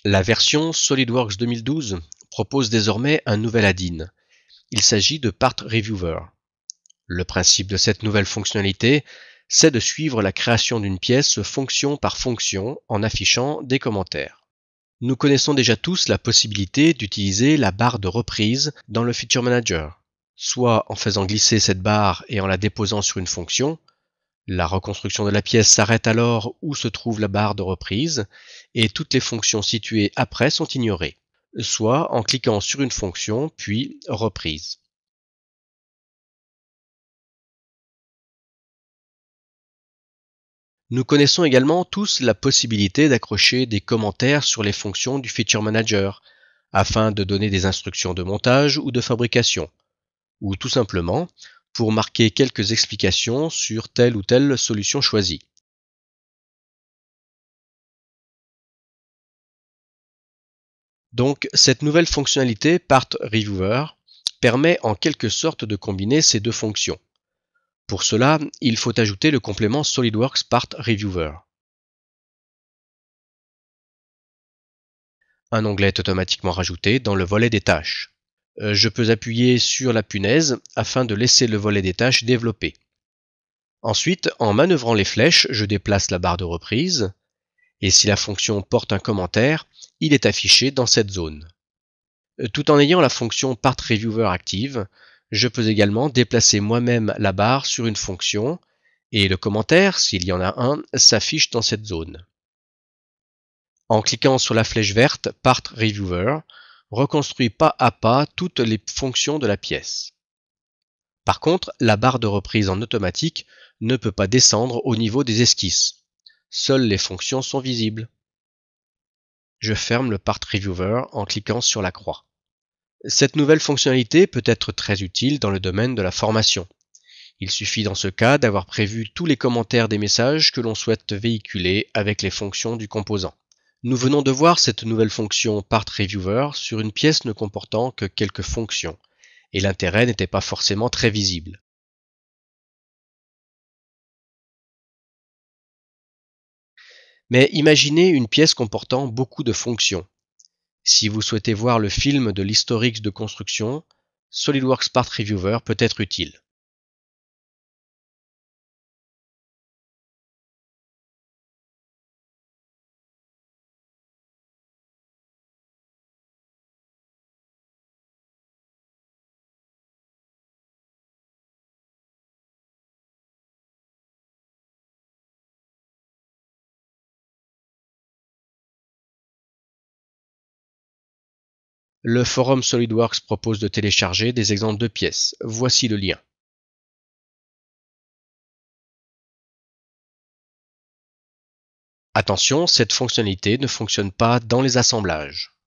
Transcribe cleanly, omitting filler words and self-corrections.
La version SolidWorks 2012 propose désormais un nouvel add-in. Il s'agit de Part Reviewer. Le principe de cette nouvelle fonctionnalité, c'est de suivre la création d'une pièce fonction par fonction en affichant des commentaires. Nous connaissons déjà tous la possibilité d'utiliser la barre de reprise dans le Feature Manager, soit en faisant glisser cette barre et en la déposant sur une fonction. La reconstruction de la pièce s'arrête alors où se trouve la barre de reprise et toutes les fonctions situées après sont ignorées, soit en cliquant sur une fonction puis reprise. Nous connaissons également tous la possibilité d'accrocher des commentaires sur les fonctions du Feature Manager afin de donner des instructions de montage ou de fabrication, ou tout simplement pour marquer quelques explications sur telle ou telle solution choisie. Donc, cette nouvelle fonctionnalité Part Reviewer permet en quelque sorte de combiner ces deux fonctions. Pour cela, il faut ajouter le complément SolidWorks Part Reviewer. Un onglet est automatiquement rajouté dans le volet des tâches. Je peux appuyer sur la punaise afin de laisser le volet des tâches développer. Ensuite, en manœuvrant les flèches, je déplace la barre de reprise, et si la fonction porte un commentaire, il est affiché dans cette zone. Tout en ayant la fonction Part Reviewer active, je peux également déplacer moi-même la barre sur une fonction, et le commentaire, s'il y en a un, s'affiche dans cette zone. En cliquant sur la flèche verte Part Reviewer, reconstruit pas à pas toutes les fonctions de la pièce. Par contre, la barre de reprise en automatique ne peut pas descendre au niveau des esquisses. Seules les fonctions sont visibles. Je ferme le Part Reviewer en cliquant sur la croix. Cette nouvelle fonctionnalité peut être très utile dans le domaine de la formation. Il suffit dans ce cas d'avoir prévu tous les commentaires des messages que l'on souhaite véhiculer avec les fonctions du composant. Nous venons de voir cette nouvelle fonction Part Reviewer sur une pièce ne comportant que quelques fonctions, et l'intérêt n'était pas forcément très visible. Mais imaginez une pièce comportant beaucoup de fonctions. Si vous souhaitez voir le film de l'historique de construction, SolidWorks Part Reviewer peut être utile. Le forum SolidWorks propose de télécharger des exemples de pièces. Voici le lien. Attention, cette fonctionnalité ne fonctionne pas dans les assemblages.